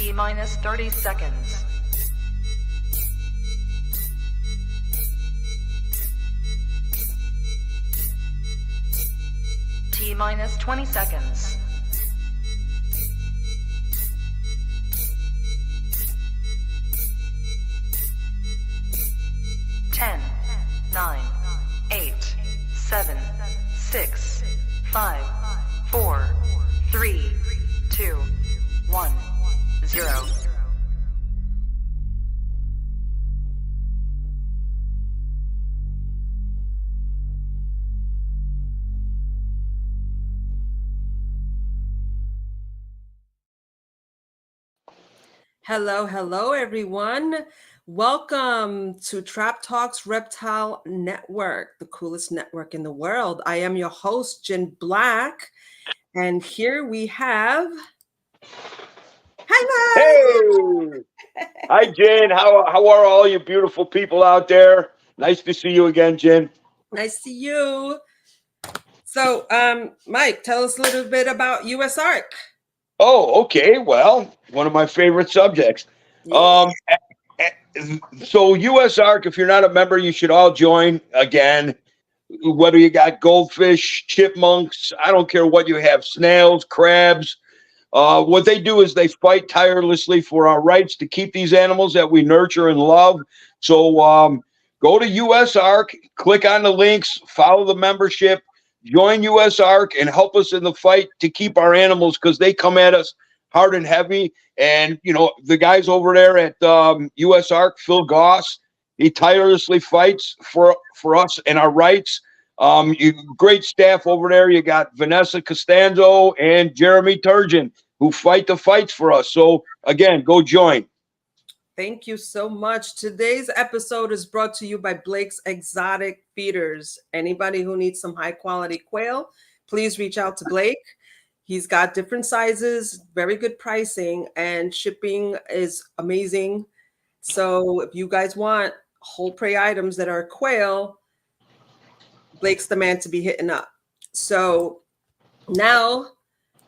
T-minus 30 seconds. T-minus 20 seconds. 10, 9, 8, 7, 6, 5, 4, 3, 2, 1, 0. Hello, everyone. Welcome to Trap Talks Reptile Network, the coolest network in the world. I am your host, Jen Black, and here we have... Hi, Mike! Hey! Hi, Jen. How are all you beautiful people out there? Nice to see you again, Jen. Nice to see you. So, Mike, tell us a little bit about US ARC. Oh, okay. Well, one of my favorite subjects. Yeah. So US ARC, if you're not a member, you should all join again. Whether you got goldfish, chipmunks, I don't care what you have, snails, crabs. What they do is they fight tirelessly for our rights to keep these animals that we nurture and love. So go to US ARC, click on the links, follow the membership, join US ARC, and help us in the fight to keep our animals, because they come at us hard and heavy. And, you know, the guys over there at US ARC, Phil Goss, he tirelessly fights for us and our rights. Great staff over there. You got Vanessa Costanzo and Jeremy Turgeon, who fight the fights for us. So again, go join. Thank you so much. Today's episode is brought to you by Blake's Exotic Feeders. Anybody who needs some high quality quail, please reach out to Blake. He's got different sizes, very good pricing, and shipping is amazing. So if you guys want whole prey items that are quail, Blake's the man to be hitting up. So now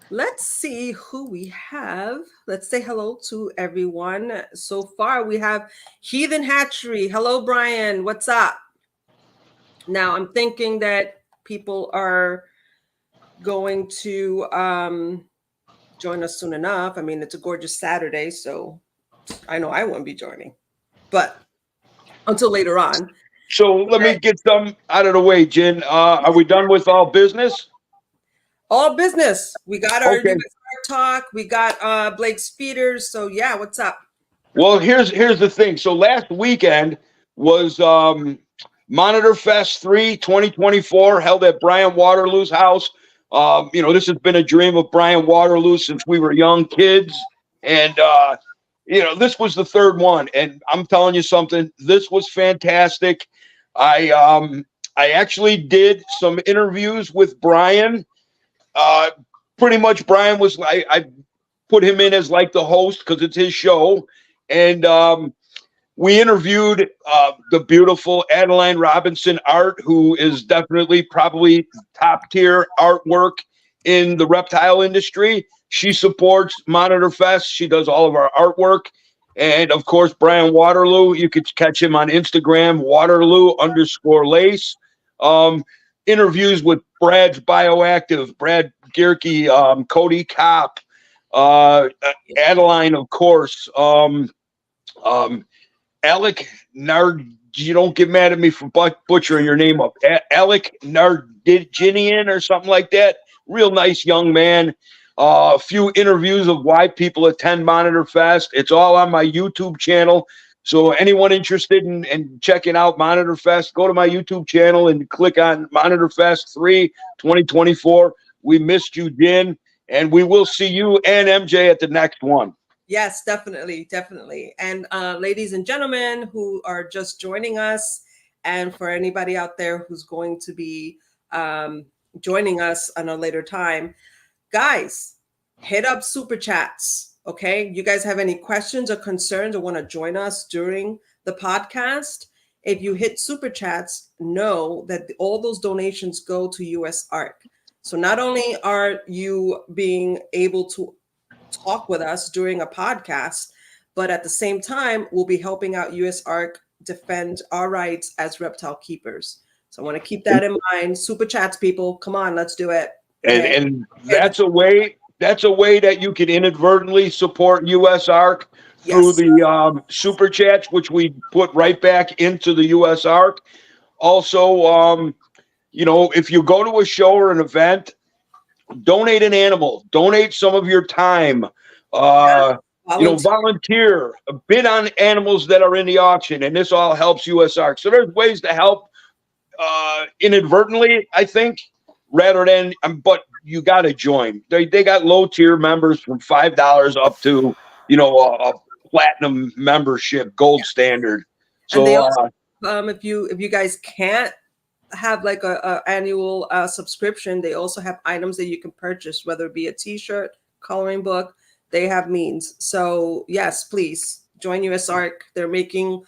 let's see who we have. Let's say hello to everyone. So far we have Heathen Hatchery. Hello, Brian. What's up? Now I'm thinking that people are going to join us soon enough. I mean, it's a gorgeous Saturday, so I know I won't be joining, but until later on. So let me get some out of the way, Jen. Are we done with all business? All business. We got our US ARC talk. We got Blake's Feeders. So yeah, what's up? Well, here's the thing. So last weekend was Monitor Fest 3 2024 held at Brian Waterloo's house. You know, this has been a dream of Brian Waterloo since we were young kids. And, you know, this was the third one. And I'm telling you something, this was fantastic. I actually did some interviews with Brian. Pretty much Brian was, I put him in as like the host because it's his show. And we interviewed the beautiful Adeline Robinson Art, who is definitely probably top tier artwork in the reptile industry. She supports Monitor Fest. She does all of our artwork. And of course, Brian Waterloo, you could catch him on Instagram, Waterloo_lace. Interviews with Brad's Bioactive, Brad Gierke, Cody Kopp, Adeline, of course, Alec Nard. You don't get mad at me for butchering your name up. Alec Nardinian or something like that. Real nice young man. A few interviews of why people attend Monitor Fest. It's all on my YouTube channel. So anyone interested in checking out Monitor Fest, go to my YouTube channel and click on Monitor Fest 3 2024. We missed you, Jen, and we will see you and MJ at the next one. Yes, definitely. And ladies and gentlemen who are just joining us, and for anybody out there who's going to be joining us on a later time, guys, hit up Super Chats. Okay, you guys have any questions or concerns or want to join us during the podcast? If you hit Super Chats, know that all those donations go to US ARC. So not only are you being able to talk with us during a podcast, but at the same time, we'll be helping out US ARC defend our rights as reptile keepers. So I want to keep that in mind. Super chats, people. Come on, let's do it. And that's a way that you can inadvertently support US ARC through the super chats, which we put right back into the US ARC. Also, you know, if you go to a show or an event, donate an animal, donate some of your time, you know, volunteer, bid on animals that are in the auction, and this all helps US ARC. So there's ways to help inadvertently, I think, rather than, but you got to join. They got low tier members from $5 up to, you know, a platinum membership, gold standard. So also, if you guys can't have like a annual subscription, they also have items that you can purchase, whether it be a t-shirt, coloring book. They have means. So yes, please join US ARC. They're making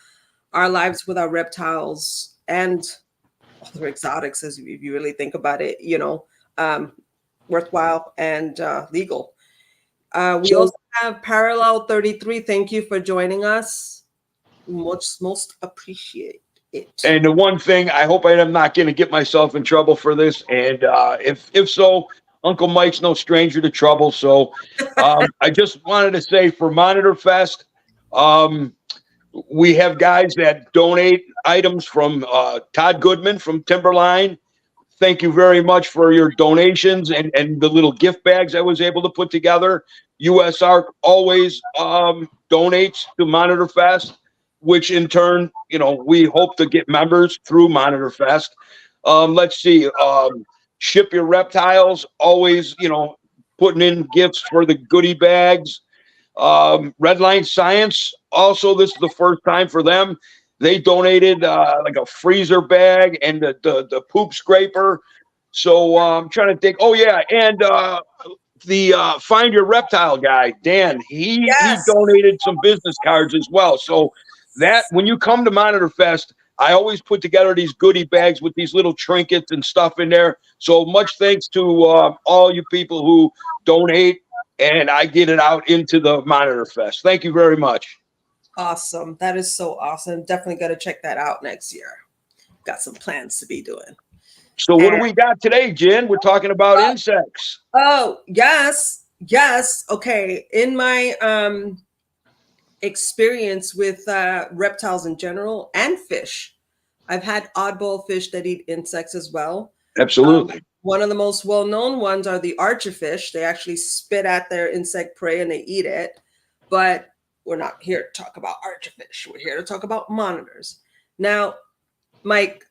our lives with our reptiles and other exotics, as if you really think about it, you know, worthwhile and legal. We also have Parallel 33. Thank you for joining us. Most appreciate it. And the one thing, I hope I am not going to get myself in trouble for this. And if so, Uncle Mike's no stranger to trouble. So I just wanted to say for Monitor Fest, we have guys that donate items from Todd Goodman from Timberline. Thank you very much for your donations and the little gift bags I was able to put together. US ARC always donates to Monitor Fest, which in turn, you know, we hope to get members through Monitor Fest. Let's see, Ship Your Reptiles, always, you know, putting in gifts for the goodie bags. Redline Science, also, this is the first time for them. They donated like a freezer bag and the poop scraper. So I'm trying to think. Oh, yeah, and the Find Your Reptile guy, Dan, he donated some business cards as well. So that when you come to Monitor Fest, I always put together these goodie bags with these little trinkets and stuff in there. So much thanks to all you people who donate, and I get it out into the Monitor Fest. Thank you very much. Awesome. That is so awesome. Definitely got to check that out next year. Got some plans to be doing. So what do we got today, Jen? We're talking about insects. Oh, yes. Yes. Okay. In my experience with reptiles in general and fish, I've had oddball fish that eat insects as well. Absolutely. One of the most well-known ones are the archerfish. They actually spit at their insect prey and they eat it. But we're not here to talk about archerfish. We're here to talk about monitors. Now, Mike,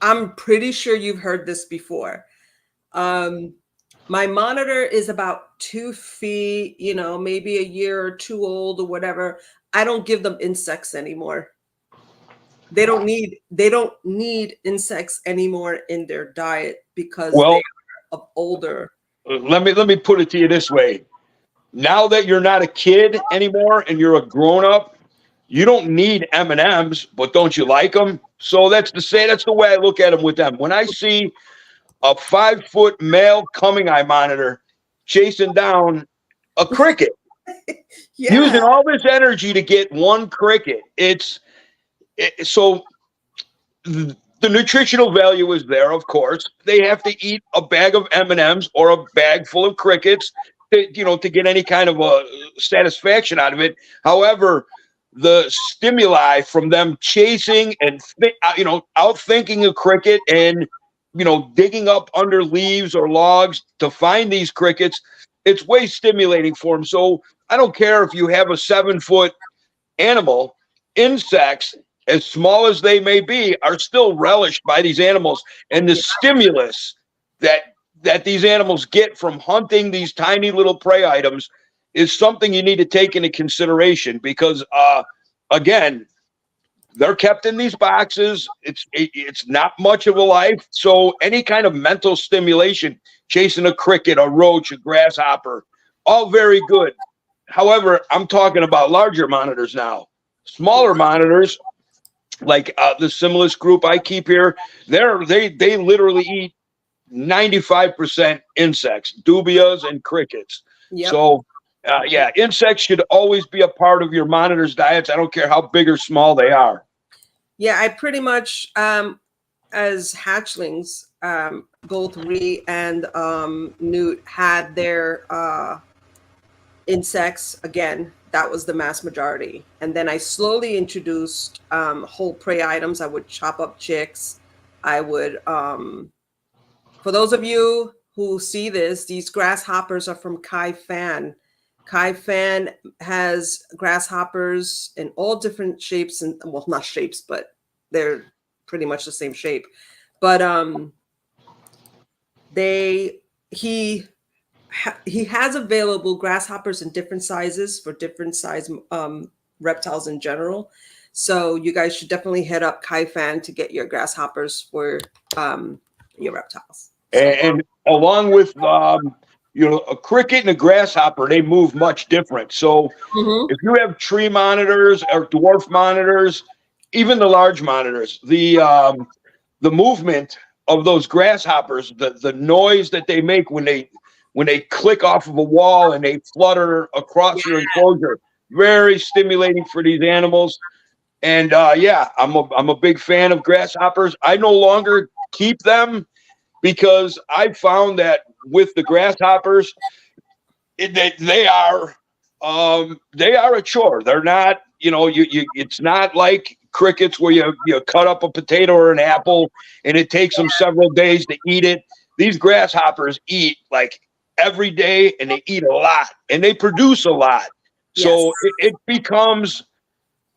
I'm pretty sure you've heard this before. My monitor is about 2 feet, you know, maybe a year or two old or whatever. I don't give them insects anymore. They don't need insects anymore in their diet because they're of older. Let me put it to you this way. Now that you're not a kid anymore and you're a grown-up, you don't need M&Ms, but don't you like them? So that's the way I look at them with them. When I see a 5-foot male coming eye monitor chasing down a cricket, using all this energy to get one cricket, so the nutritional value is there, of course. They have to eat a bag of M&Ms or a bag full of crickets to get any kind of a satisfaction out of it. However, the stimuli from them chasing and outthinking a cricket and digging up under leaves or logs to find these crickets, it's way stimulating for them. So I don't care if you have a 7-foot animal, insects, as small as they may be, are still relished by these animals. And the stimulus that these animals get from hunting these tiny little prey items is something you need to take into consideration because, again, they're kept in these boxes. It's not much of a life. So any kind of mental stimulation, chasing a cricket, a roach, a grasshopper, all very good. However, I'm talking about larger monitors now. Smaller monitors, like the Similis group I keep here, they literally eat 95% insects, dubias and crickets. Yep. So, yeah, insects should always be a part of your monitor's diets. I don't care how big or small they are. Yeah, I pretty much, as hatchlings, both Ree and Newt had their insects. Again, that was the mass majority. And then I slowly introduced whole prey items. I would chop up chicks. I would, for those of you who see this, these grasshoppers are from Kai Fan. Kai Fan has grasshoppers in all different shapes, and well, not shapes, but they're pretty much the same shape. But he has available grasshoppers in different sizes for different size reptiles in general. So you guys should definitely head up Kai Fan to get your grasshoppers for your reptiles. And along with a cricket and a grasshopper, they move much different. So if you have tree monitors or dwarf monitors, even the large monitors, the movement of those grasshoppers, the noise that they make when they click off of a wall and they flutter across your enclosure, very stimulating for these animals. And yeah, I'm a big fan of grasshoppers. I no longer keep them because I found that with the grasshoppers, they are a chore. They're not, it's not like crickets where you cut up a potato or an apple and it takes them several days to eat it. These grasshoppers eat like every day, and they eat a lot and they produce a lot. So it becomes,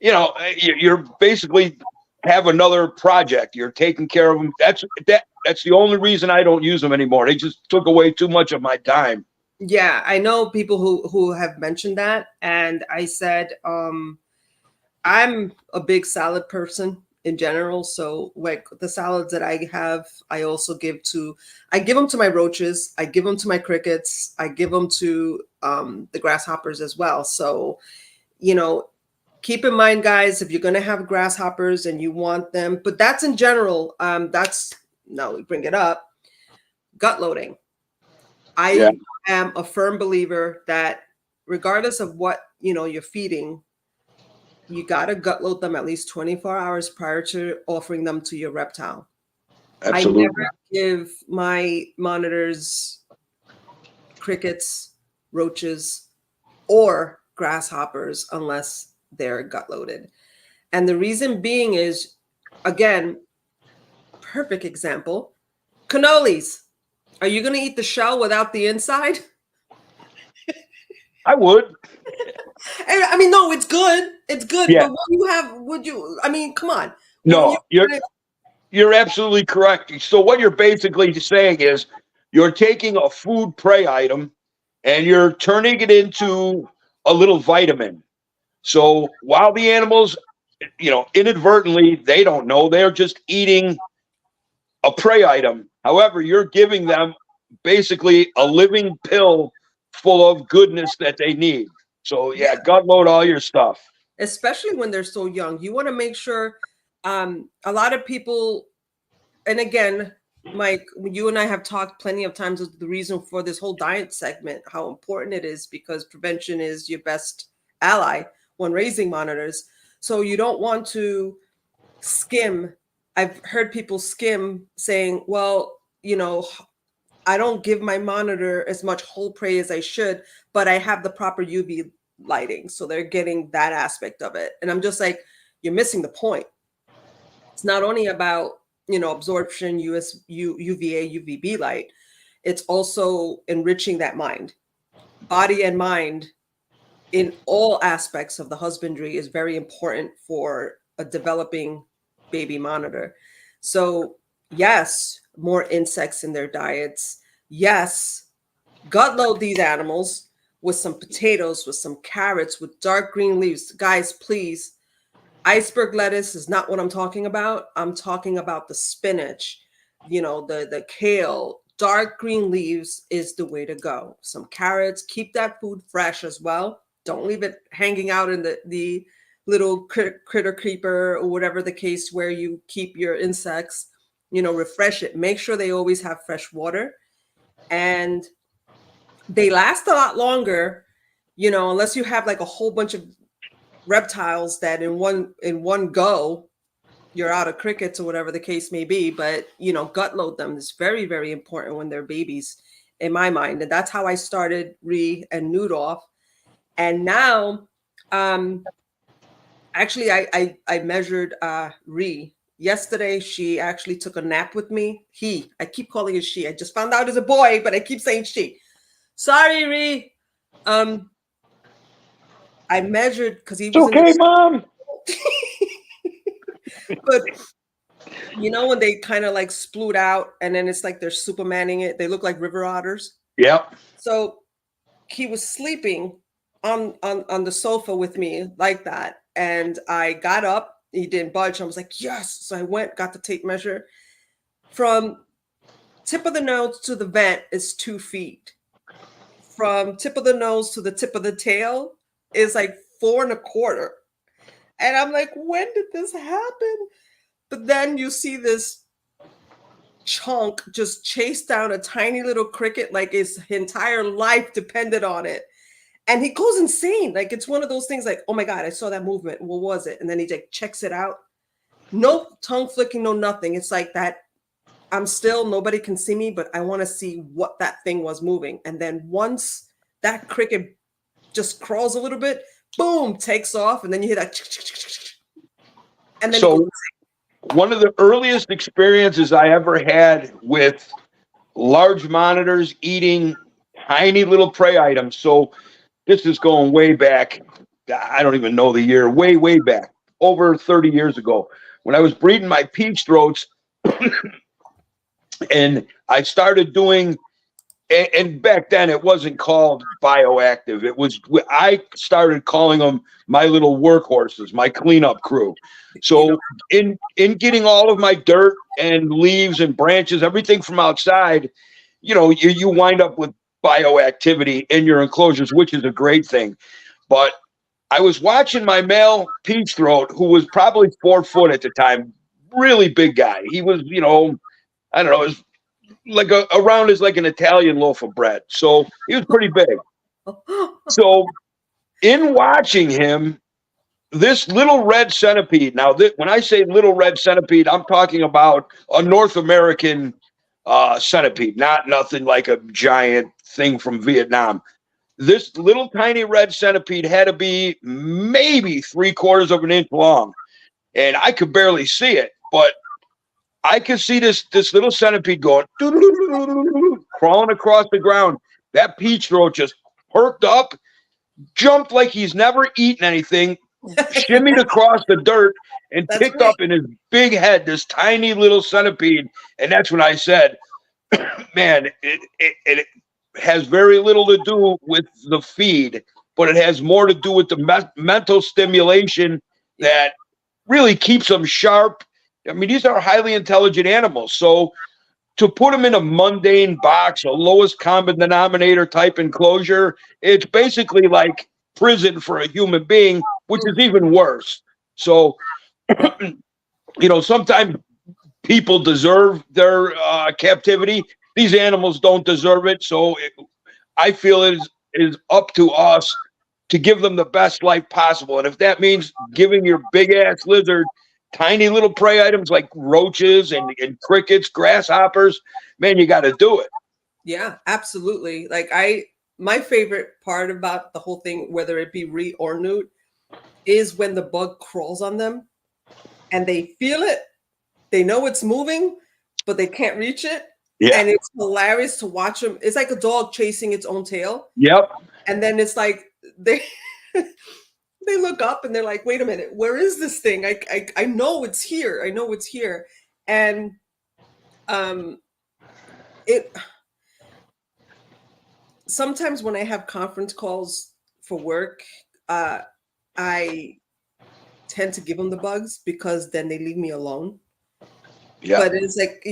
you're basically have another project. You're taking care of them. That's the only reason I don't use them anymore. They just took away too much of my time. Yeah, I know people who have mentioned that, and I said I'm a big salad person in general. So like the salads that I have, I also give them to my roaches, I give them to my crickets, I give them to the grasshoppers as well. So, keep in mind, guys, if you're going to have grasshoppers and you want them, but that's in general, we bring it up, gut loading. I am a firm believer that regardless of what, you're feeding, you got to gut load them at least 24 hours prior to offering them to your reptile. Absolutely. I never give my monitors crickets, roaches, or grasshoppers unless they're gut loaded. And the reason being is, again, perfect example, cannolis. Are you going to eat the shell without the inside? I would. I mean, no, it's good. It's good. Yeah. But come on. No, you're absolutely correct. So what you're basically saying is you're taking a food prey item and you're turning it into a little vitamin. So while the animals, inadvertently, they don't know, they're just eating a prey item. However, you're giving them basically a living pill full of goodness that they need. So yeah, gut load all your stuff. Especially when they're so young. You want to make sure a lot of people, and again, Mike, you and I have talked plenty of times of the reason for this whole diet segment, how important it is, because prevention is your best ally when raising monitors. So you don't want to skim. I've heard people skim saying, well, I don't give my monitor as much whole prey as I should, but I have the proper UV lighting. So they're getting that aspect of it. And I'm just like, you're missing the point. It's not only about, absorption, UVA, UVB light. It's also enriching that mind. Body and mind in all aspects of the husbandry is very important for a developing baby monitor. So yes, more insects in their diets. Yes, gut load these animals with some potatoes, with some carrots, with dark green leaves. Guys, please, iceberg lettuce is not what I'm talking about. I'm talking about the spinach, the kale. Dark green leaves is the way to go. Some carrots, keep that food fresh as well. Don't leave it hanging out in the little critter creeper or whatever the case where you keep your insects. refresh it. Make sure they always have fresh water, and they last a lot longer, unless you have like a whole bunch of reptiles that in one go you're out of crickets or whatever the case may be. But gut load them is very, very important when they're babies, in my mind. And that's how I started Re and Nude off. And now actually I measured Re yesterday. She actually took a nap with me. I keep calling it she. I just found out it's a boy, but I keep saying she. Sorry, Re. I measured because he was okay, Mom. But when they kind of like sploot out and then it's like they're Supermaning it, they look like river otters. Yep. So he was sleeping on the sofa with me like that, and I got up. He didn't budge. I was like, yes. So I got the tape measure. From tip of the nose to the vent is 2 feet. From tip of the nose to the tip of the tail is like 4.25. And I'm like, when did this happen? But then you see this chunk just chase down a tiny little cricket like his entire life depended on it. And he goes insane. Like, it's one of those things like, oh my God, I saw that movement. What was it? And then he like checks it out. No tongue flicking, no nothing. It's like that. I'm still, nobody can see me, but I want to see what that thing was moving. And then once that cricket just crawls a little bit, boom, takes off. And then you hear that. And then so one of the earliest experiences I ever had with large monitors eating tiny little prey items. So this is going way back. I don't even know the year, way, way back, over 30 years ago, when I was breeding my peach throats. And I started doing, and back then it wasn't called bioactive. I started calling them my little workhorses, my cleanup crew. So in getting all of my dirt and leaves and branches, everything from outside, you wind up with bioactivity in your enclosures, which is a great thing. But I was watching my male peach throat, who was probably 4 foot at the time, really big guy. He was, I don't know, it was like around as like an Italian loaf of bread. So he was pretty big. So in watching him, this little red centipede, now when I say little red centipede, I'm talking about a North American centipede, not nothing like a giant thing from Vietnam. This little tiny red centipede had to be maybe 3/4 of an inch long. And I could barely see it, but I could see this little centipede going, crawling across the ground. That peach throat just perked up, jumped like he's never eaten anything, shimmied across the dirt, and picked up in his big head this tiny little centipede. And that's when I said, man, it has very little to do with the feed, but it has more to do with the mental stimulation that really keeps them sharp. I mean, these are highly intelligent animals. So to put them in a mundane box, a lowest common denominator type enclosure, it's basically like prison for a human being, which is even worse. So, sometimes people deserve their captivity. These animals don't deserve it. So I feel it is up to us to give them the best life possible. And if that means giving your big ass lizard tiny little prey items like roaches and crickets, grasshoppers, man, you got to do it. Yeah, absolutely. Like my favorite part about the whole thing, whether it be Re or Nude, is when the bug crawls on them and they feel it. They know it's moving, but they can't reach it. Yeah. And it's hilarious to watch them. It's like a dog chasing its own tail. Yep. And then it's like they look up and they're like, wait a minute, where is this thing? I know it's here. I know it's here. And it sometimes when I have conference calls for work, I tend to give them the bugs because then they leave me alone. Yeah. But it's like,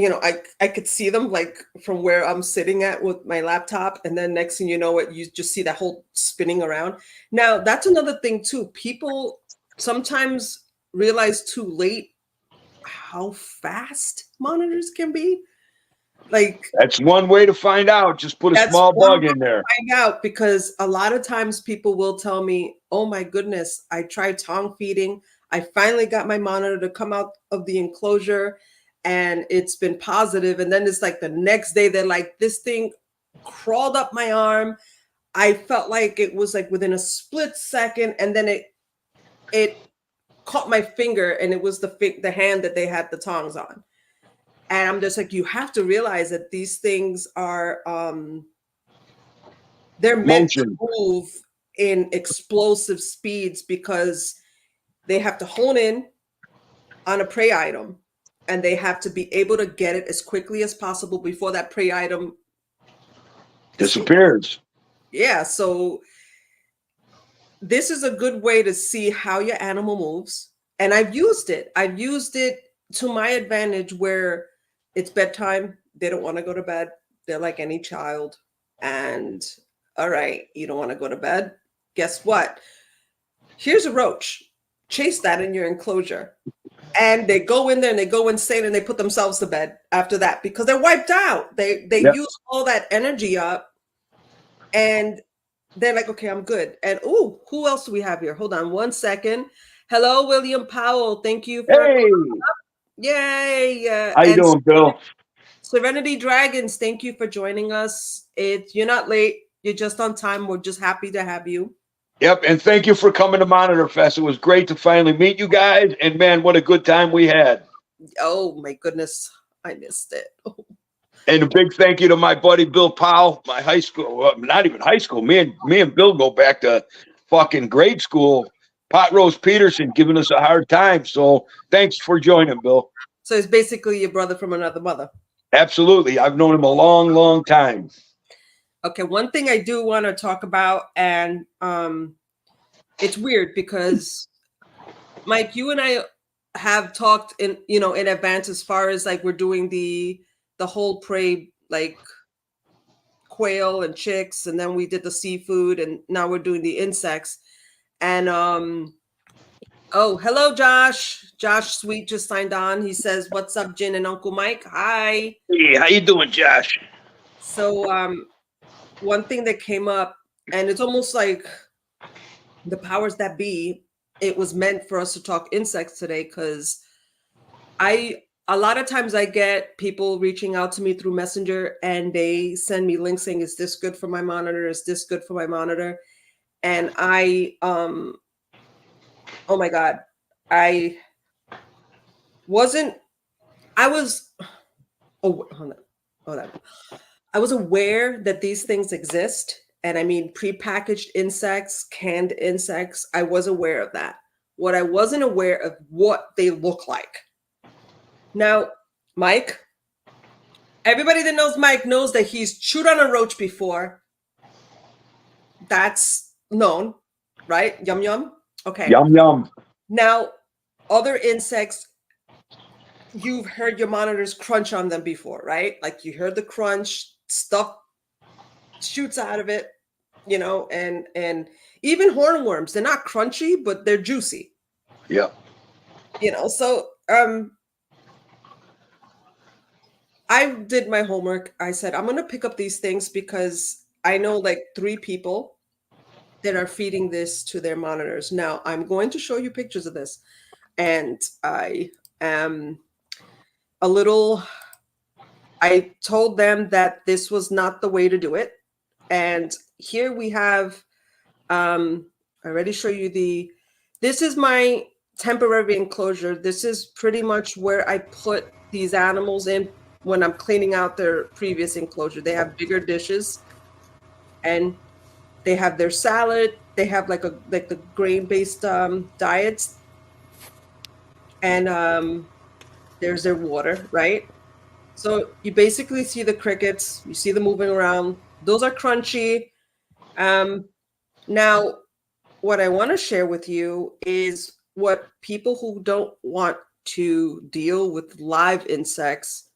I could see them like from where I'm sitting at with my laptop. And then next thing you know it, you just see that whole spinning around. Now, that's another thing too. People sometimes realize too late how fast monitors can be. Like, that's one way to find out. Just put a that's small one bug way in there. to find out, because a lot of times people will tell me, oh my goodness, I tried tongue feeding. I finally got my monitor to come out of the enclosure and it's been positive. And then it's like the next day, they're like, this thing crawled up my arm. I felt like it was like within a split second, and then it caught my finger, and it was the hand that they had the tongs on. And I'm just like, you have to realize that these things are they're meant to move in explosive speeds, because they have to hone in on a prey item, and they have to be able to get it as quickly as possible before that prey item disappears. Yeah, so this is a good way to see how your animal moves. And I've used it. I've used it to my advantage, where it's bedtime. They don't want to go to bed. They're like any child. And all right, you don't want to go to bed. Guess what? Here's a roach. Chase that in your enclosure. And they go in there and they go insane, and they put themselves to bed after that, because they're wiped out. They use all that energy up, and they're like, okay, I'm good. And oh, who else do we have here? Hold on one second. Hello, William Powell. Thank you for Yay. How you doing, Bill? Serenity Dragons, thank you for joining us. You're not late. You're just on time. We're just happy to have you. Yep, and thank you for coming to Monitor Fest. It was great to finally meet you guys, and man, what a good time we had. Oh my goodness, I missed it. And a big thank you to my buddy Bill Powell, my high school, not even high school. Me and Bill go back to fucking grade school. Pot Roast Peterson giving us a hard time. So thanks for joining, Bill. So it's basically your brother from another mother. Absolutely. I've known him a long, long time. Okay, one thing I do want to talk about, and it's weird because Mike, you and I have talked in advance, as far as like we're doing the whole prey, like quail and chicks, and then we did the seafood, and now we're doing the insects. And oh, hello, Josh. Josh Sweet just signed on. He says, "What's up, Jen and Uncle Mike?" Hi. Hey, how you doing, Josh? So one thing that came up, and it's almost like the powers that be, it was meant for us to talk insects today, because a lot of times I get people reaching out to me through Messenger, and they send me links saying, is this good for my monitor? Is this good for my monitor? And oh my God, I was aware that these things exist. And I mean, prepackaged insects, canned insects, I was aware of that. What I wasn't aware of, what they look like. Now, Mike, everybody that knows Mike knows that he's chewed on a roach before. That's known, right? Yum, yum. Okay. Yum, yum. Now, other insects, you've heard your monitors crunch on them before, right? Like you heard the crunch, stuff shoots out of it, and even hornworms, they're not crunchy, but they're juicy. Yeah. So I did my homework. I said, I'm going to pick up these things because I know like 3 people that are feeding this to their monitors. Now, I'm going to show you pictures of this. And I am I told them that this was not the way to do it. And here we have, I already show you this is my temporary enclosure. This is pretty much where I put these animals in when I'm cleaning out their previous enclosure. They have bigger dishes, and they have their salad. They have like the grain-based diets, and there's their water, right? So you basically see the crickets. You see them moving around. Those are crunchy. Now, what I want to share with you is what people who don't want to deal with live insects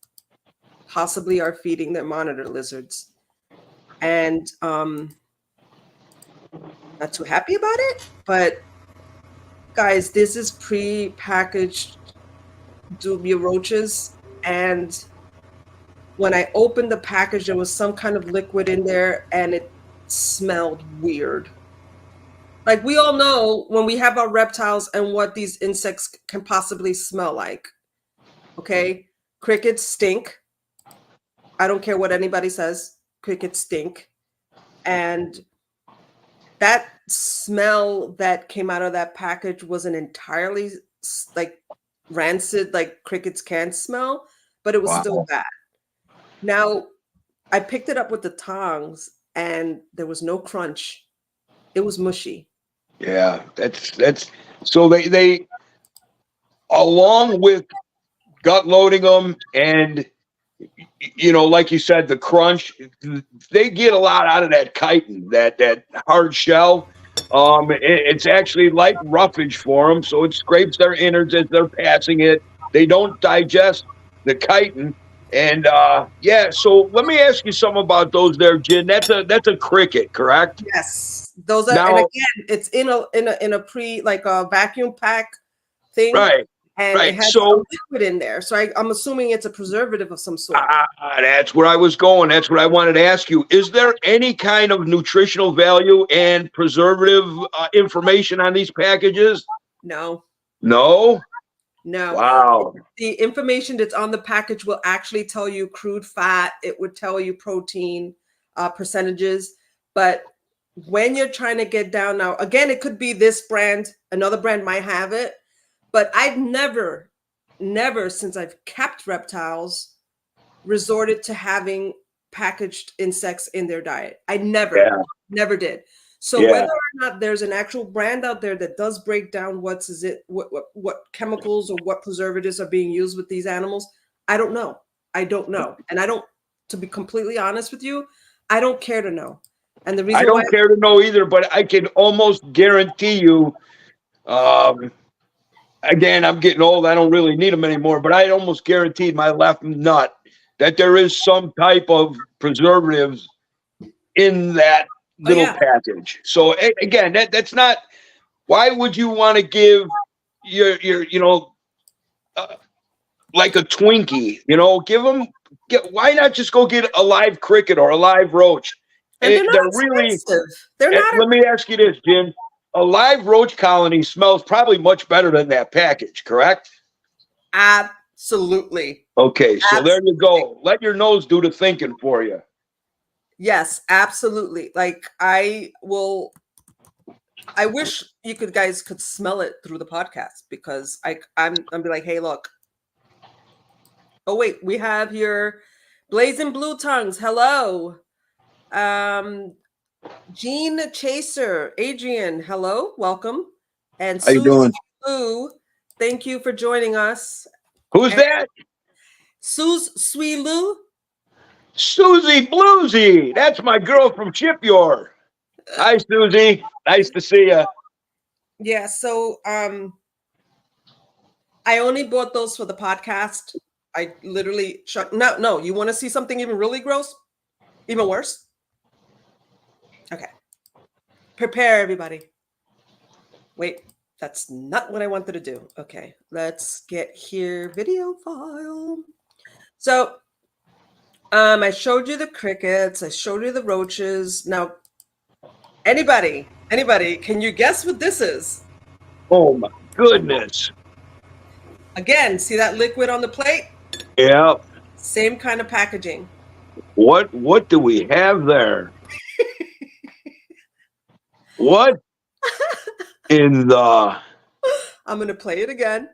possibly are feeding their monitor lizards. And not too happy about it, but guys, this is pre-packaged dubia roaches, and when I opened the package, there was some kind of liquid in there, and it smelled weird. Like, we all know when we have our reptiles and what these insects can possibly smell like. Okay? Crickets stink. I don't care what anybody says. Crickets stink. And that smell that came out of that package wasn't entirely like rancid, like crickets can smell, but it was still bad. Now, I picked it up with the tongs, and there was no crunch. It was mushy. Yeah, that's so they along with gut loading them and like you said, the crunch, they get a lot out of that chitin, that hard shell. It's actually like roughage for them, so it scrapes their innards as they're passing it. They don't digest the chitin, and yeah. So let me ask you something about those there, Jen. That's a cricket, correct? Yes, those are. Now, and again, it's in a like a vacuum pack thing, right. and Right. it has So a liquid in there. So I'm assuming it's a preservative of some sort. that's where I was going. That's what I wanted to ask you. Is there any kind of nutritional value and preservative information on these packages? No. No. No. Wow. The information that's on the package will actually tell you crude fat. It would tell you protein percentages. But when you're trying to get down now, again, it could be this brand. Another brand might have it. But I've never, since I've kept reptiles, resorted to having packaged insects in their diet. I never did. So whether or not there's an actual brand out there that does break down what chemicals or what preservatives are being used with these animals, I don't know. And to be completely honest with you, I don't care to know. And the reason I don't care to know either, but I can almost guarantee you, again, I'm getting old. I don't really need them anymore, but I almost guaranteed my left nut that there is some type of preservatives in that little package. So again, that's not. Why would you want to give your like a Twinkie? Why not just go get a live cricket or a live roach? And they're really. They're not. Let me ask you this, Jim. A live roach colony smells probably much better than that package, correct? Absolutely. Okay, so there you go. Let your nose do the thinking for you. Yes, absolutely. Like I wish you guys could smell it through the podcast, because I'm be like, hey, look. Oh wait, we have here Blazing Blue Tongues. Hello. Gene Chaser, Adrian, hello, welcome. And how you doing? Lou, thank you for joining us. Who's that? Sui Lou. Susie Bluesy. That's my girl from Shipyard. Hi, Susie. Nice to see you. Yeah, so I only bought those for the podcast. I literally no, you want to see something even really gross? Even worse? Okay. Prepare, everybody. Wait, that's not what I wanted to do. Okay, let's get here. Video file. So, I showed you the crickets. I showed you the roaches. Now, anybody, can you guess what this is? Oh my goodness. Again, see that liquid on the plate? Yeah. Same kind of packaging. What do we have there? What in the... I'm going to play it again.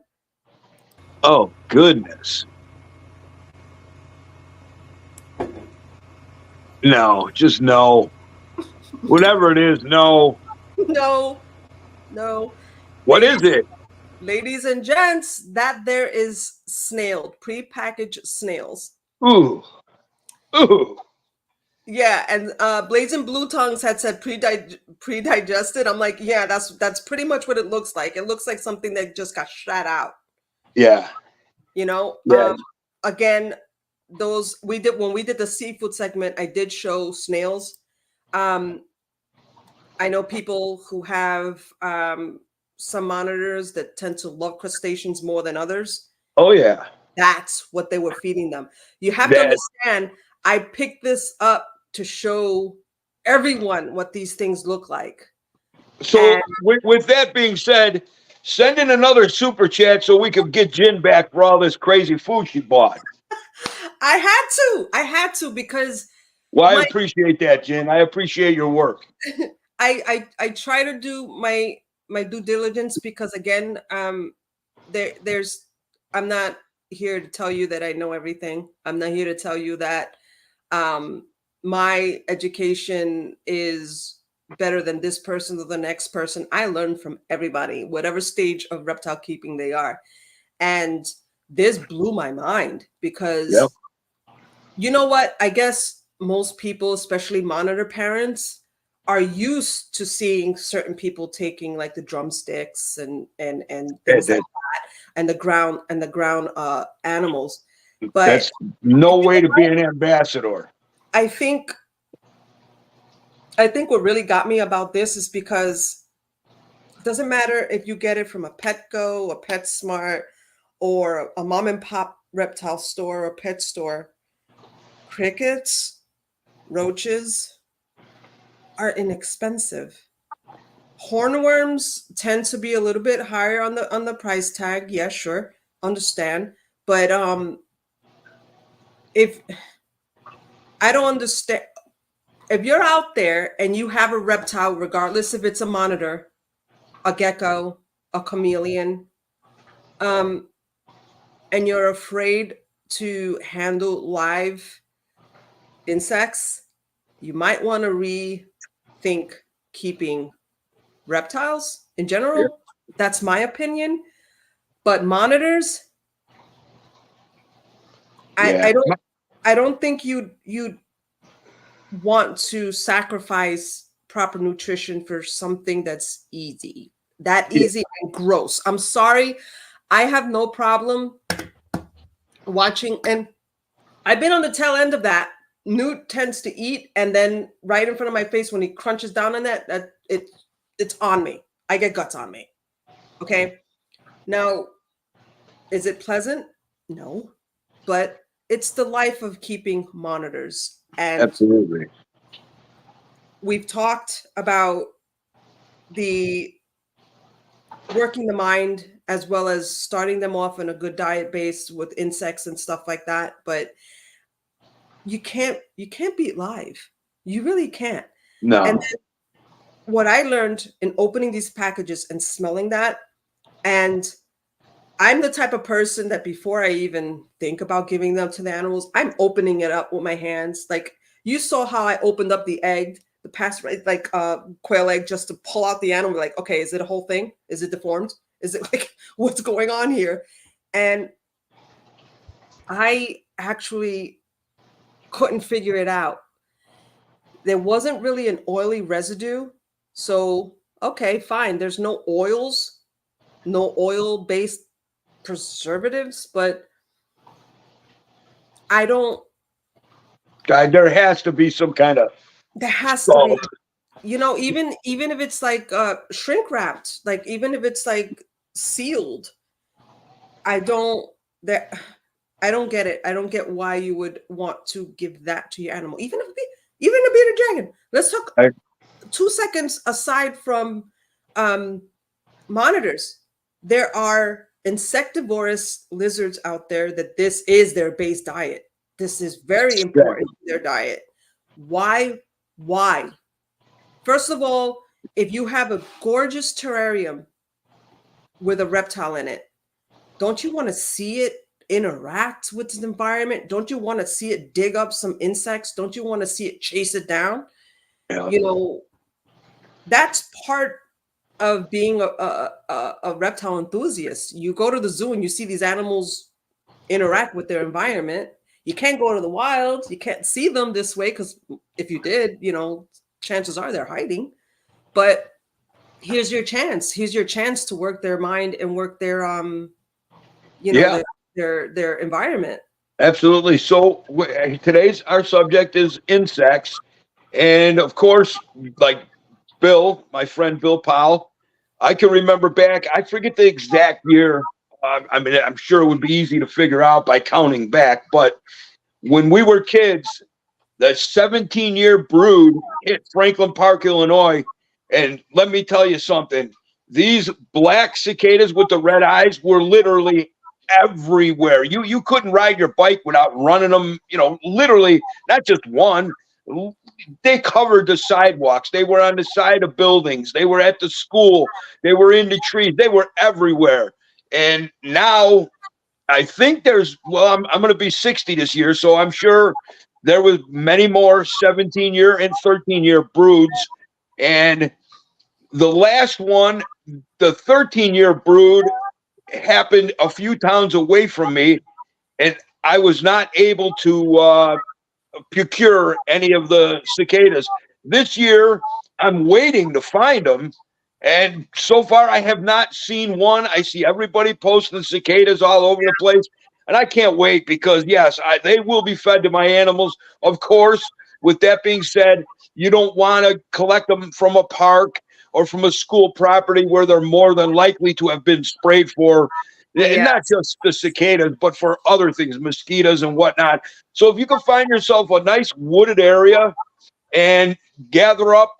Oh, goodness. No, just no. Whatever it is, no. No. What is it? Ladies and gents, that there is pre-packaged snails. Ooh. Yeah, and Blazing Blue Tongues had said pre-digested. I'm like, yeah, that's pretty much what it looks like. It looks like something that just got shot out. Yeah. Yeah. Again, when we did the seafood segment, I did show snails. I know people who have some monitors that tend to love crustaceans more than others. Oh yeah. That's what they were feeding them. You have to That, understand, I picked this up to show everyone what these things look like. so with that being said, send in another super chat so we could get Jen back for all this crazy food she bought. I had to because Well, I my appreciate that, Jen. I appreciate your work. I try to do my due diligence because again, there's I'm not here to tell you that I know everything. I'm not here to tell you that my education is better than this person or the next person. I learn from everybody, whatever stage of reptile keeping they are. And this blew my mind because Yep. you know what? I guess most people, especially monitor parents, are used to seeing certain people taking like the drumsticks and things like that, and the ground animals. But That's no way to be an ambassador. I think what really got me about this is because it doesn't matter if you get it from a Petco, a PetSmart, or a mom and pop reptile store or pet store. Crickets, roaches are inexpensive. Hornworms tend to be a little bit higher on the price tag. Yeah, sure, understand. But if I don't understand, if you're out there and you have a reptile, regardless if it's a monitor, a gecko, a chameleon, and you're afraid to handle live insects, you might want to rethink keeping reptiles in general. Yeah. That's my opinion. But monitors, Yeah. I don't think you'd want to sacrifice proper nutrition for something that's easy. That easy and gross. I'm sorry. I have no problem watching, and I've been on the tail end of that. Newt tends to eat, and then right in front of my face when he crunches down on that it's on me. I get guts on me. Okay. Now, is it pleasant? No. But it's the life of keeping monitors. And Absolutely. we've talked about the working the mind as well as starting them off on a good diet base with insects and stuff like that. But you can't beat live. You really can't. No. And then what I learned in opening these packages and smelling that, and I'm the type of person that before I even think about giving them to the animals, I'm opening it up with my hands. Like you saw how I opened up the egg, the past like quail egg, just to pull out the animal. Like, okay, is it a whole thing? Is it deformed? Is it like what's going on here? And I actually couldn't figure it out. There wasn't really an oily residue. So, okay, fine. There's no oils, no oil-based preservatives, but I don't. God, there has to be some kind of. There has to be, even if it's like shrink wrapped, like even if it's like sealed, I don't get it. I don't get why you would want to give that to your animal, even a bearded dragon. Let's talk 2 seconds aside from monitors. There are insectivorous lizards out there that this is their base diet. This is very important to their diet. Why? First of all, if you have a gorgeous terrarium with a reptile in it, don't you want to see it interact with the environment? Don't you want to see it dig up some insects? Don't you want to see it chase it down? Yeah. That's part of being a reptile enthusiast. You go to the zoo and you see these animals interact with their environment. You can't go to the wild. You can't see them this way because if you did, chances are they're hiding. But here's your chance. Here's your chance to work their mind and work their their environment. Absolutely. So today's our subject is insects, and of course, like Bill, my friend Bill Powell, I can remember back. I forget the exact year I mean, I'm sure it would be easy to figure out by counting back, but when we were kids, the 17-year brood hit Franklin Park, Illinois. And let me tell you something. These black cicadas with the red eyes were literally everywhere. You couldn't ride your bike without running them, literally, not just one. They covered the sidewalks. They were on the side of buildings. They were at the school. They were in the trees. They were everywhere. And now I think I'm going to be 60 this year, so I'm sure there was many more 17-year and 13-year broods. And the last one, the 13-year brood, happened a few towns away from me, and I was not able to procure any of the cicadas. This year, I'm waiting to find them, and so far I have not seen one. I see everybody posting cicadas all over the place, and I can't wait because, yes, they will be fed to my animals, of course. With that being said, you don't want to collect them from a park or from a school property where they're more than likely to have been sprayed for, and not just the cicadas, but for other things, mosquitoes and whatnot. So if you can find yourself a nice wooded area and gather up,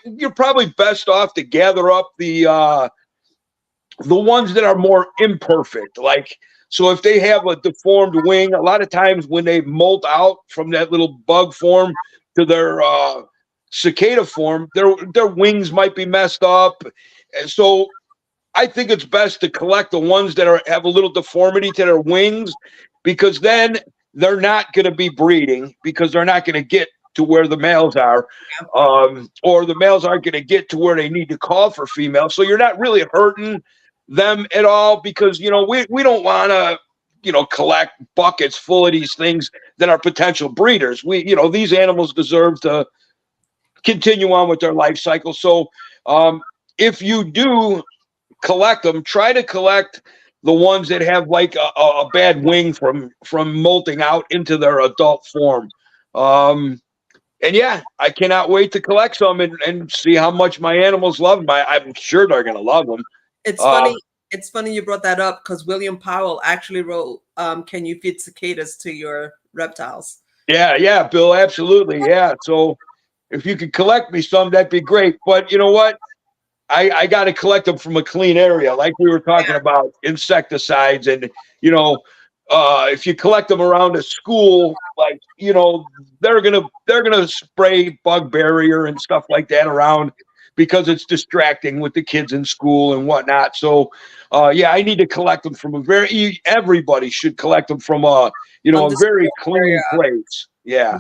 you're probably best off to gather up the ones that are more imperfect. Like, so if they have a deformed wing, a lot of times when they molt out from that little bug form to their cicada form, their wings might be messed up. And so I think it's best to collect the ones that have a little deformity to their wings, because then they're not going to be breeding, because they're not going to get to where the males are, or the males aren't going to get to where they need to call for females. So you're not really hurting them at all, because, we don't want to, collect buckets full of these things that are potential breeders. These animals deserve to continue on with their life cycle. So if you do collect them, try to collect the ones that have like a bad wing from molting out into their adult form. And yeah, I cannot wait to collect some and see how much my animals love them. I'm sure they're going to love them. It's funny. It's funny you brought that up, because William Powell actually wrote, "Can you feed cicadas to your reptiles?" Yeah, Bill, absolutely. Yeah. So if you could collect me some, that'd be great. But you know what? I got to collect them from a clean area, like we were talking about insecticides, and if you collect them around a school, like they're gonna spray bug barrier and stuff like that around, because it's distracting with the kids in school and whatnot. So I need to collect them from everybody should collect them from a very clean place. Yeah.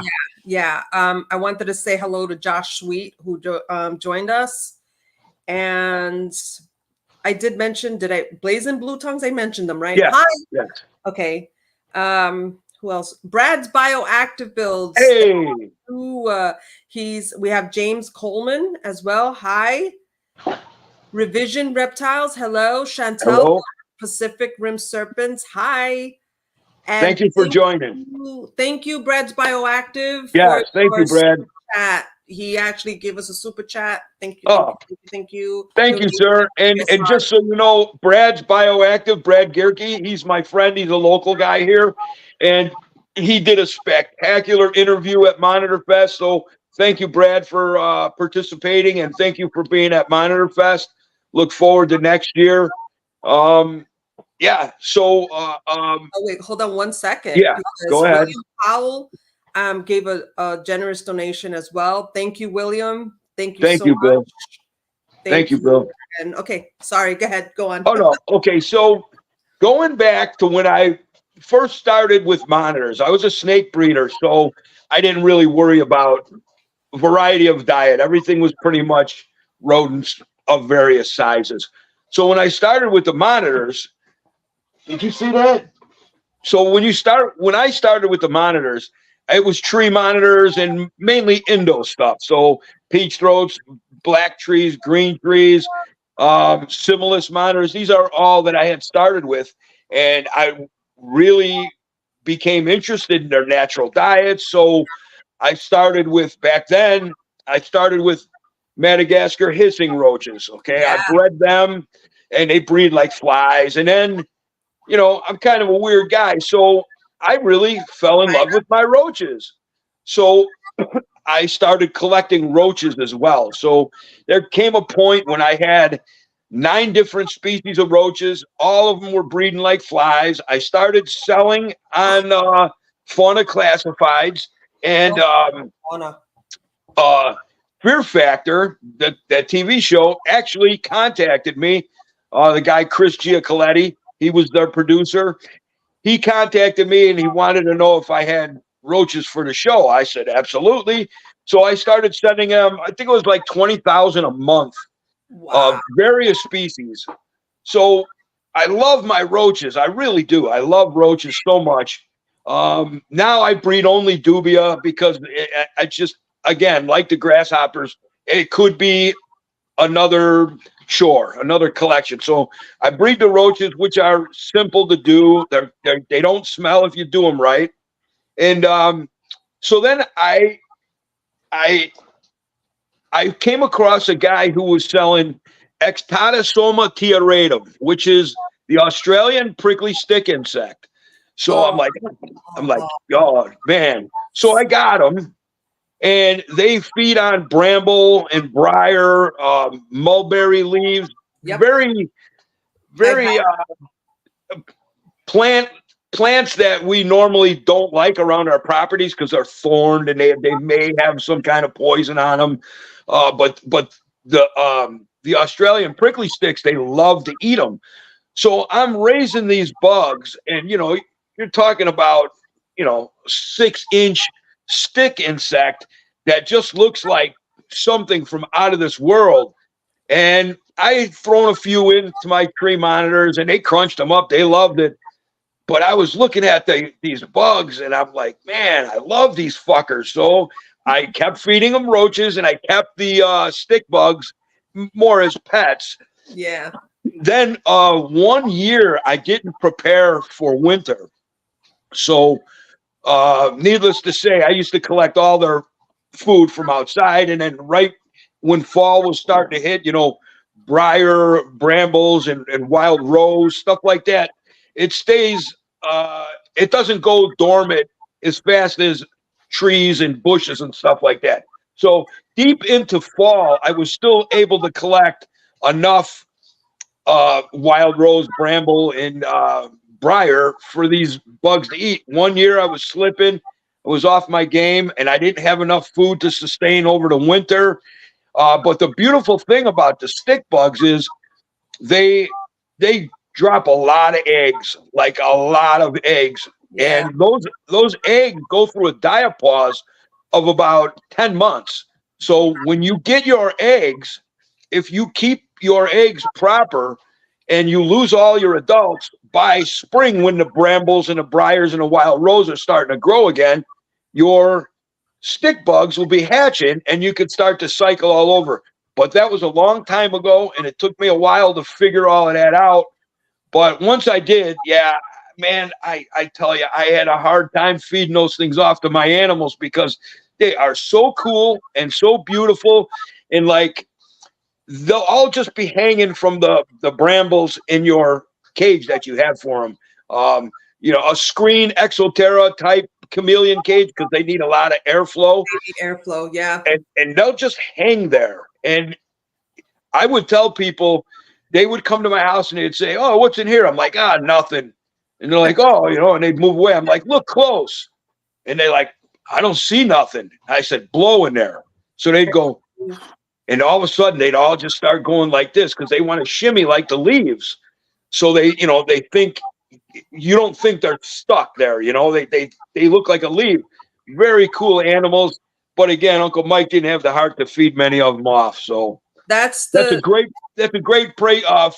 I wanted to say hello to Josh Sweet, who joined us. And I did mention, Blazing Blue Tongues? I mentioned them, right? Yeah. Hi. Yes. Okay. Who else? Brad's Bioactive Builds. Hey. We have James Coleman as well. Hi. Revision Reptiles. Hello. Chantel. Hello. Pacific Rim Serpents. Hi. And thank you for joining. Thank you, Brad's Bioactive. Yes, thank you, Brad. Chat. He actually gave us a super chat. Thank you. Thank you, sir. And just so you know, Brad's Bioactive, Brad Gierke, he's my friend. He's a local guy here. And he did a spectacular interview at Monitor Fest. So thank you, Brad, for participating. And thank you for being at Monitor Fest. Look forward to next year. So wait, hold on one second. Yeah, go ahead. William Powell gave a generous donation as well. Thank you, William. Thank you so much. Bill. Thank you, Bill. And okay, sorry, go ahead, go on. Oh no. Okay, so going back to when I first started with monitors, I was a snake breeder, so I didn't really worry about variety of diet. Everything was pretty much rodents of various sizes. So when I started with the monitors, did you see that? So when I started with the monitors, it was tree monitors and mainly Indo stuff. So peach throats, black trees, green trees, Similis monitors. These are all that I had started with. And I really became interested in their natural diets. So I started with Madagascar hissing roaches. Okay. Yeah. I bred them. and they breed like flies. And then, you know, I'm kind of a weird guy. So I really fell in love with my roaches. So I started collecting roaches as well. So there came a point when I had 9 different species of roaches. All of them were breeding like flies. I started selling on fauna classifieds, and Fear Factor, that TV show, actually contacted me. The guy Chris Giacoletti, he was their producer. He contacted me and he wanted to know if I had roaches for the show. I said, absolutely. So I started sending him, I think it was like 20,000 a month of various species. So I love my roaches. I really do. I love roaches so much. Now I breed only dubia because I just, again, like the grasshoppers, it could be another chore, another collection. So I breed the roaches, which are simple to do. They don't smell if you do them right. And so then I came across a guy who was selling Ectatosoma tiaratum, which is the Australian prickly stick insect. So I'm like, God, man. So I got them. And they feed on bramble and briar, mulberry leaves. Yep. Very plants that we normally don't like around our properties because they're thorned and they may have some kind of poison on them. But the Australian prickly sticks, they love to eat them. So I'm raising these bugs, and you're talking about 6-inch stick insect that just looks like something from out of this world. And I had thrown a few into my tree monitors and they crunched them up. They loved it. But I was looking at these bugs and I'm like, man, I love these fuckers. So I kept feeding them roaches and I kept the stick bugs more as pets. Yeah. Then 1 year I didn't prepare for winter. So needless to say, I used to collect all their food from outside, and then right when fall was starting to hit, briar, brambles, and wild rose, stuff like that, it stays, it doesn't go dormant as fast as trees and bushes and stuff like that. So deep into fall, I was still able to collect enough wild rose, bramble, and briar for these bugs to eat. 1 year I was slipping. I was off my game and I didn't have enough food to sustain over the winter. But the beautiful thing about the stick bugs is they drop a lot of eggs, like a lot of eggs. Yeah. And those eggs go through a diapause of about 10 months. So when you get your eggs, if you keep your eggs proper and you lose all your adults, by spring, when the brambles and the briars and the wild rose are starting to grow again, your stick bugs will be hatching and you can start to cycle all over. But that was a long time ago, and it took me a while to figure all of that out. But once I did, yeah, man, I tell you, I had a hard time feeding those things off to my animals because they are so cool and so beautiful. And like, they'll all just be hanging from the brambles in your cage that you have for them. A screen Exoterra type chameleon cage because they need a lot of airflow. Airflow, yeah. And they'll just hang there. And I would tell people, they would come to my house and they'd say, "Oh, what's in here?" I'm like, nothing. And they're like, "Oh, and they'd move away." I'm like, "Look close." And they're like, "I don't see nothing." I said, "Blow in there." So they'd go, and all of a sudden they'd all just start going like this because they want to shimmy like the leaves. So they think, you don't think they're stuck there. They look like a leaf. Very cool animals. But again, Uncle Mike didn't have the heart to feed many of them off. So that's a great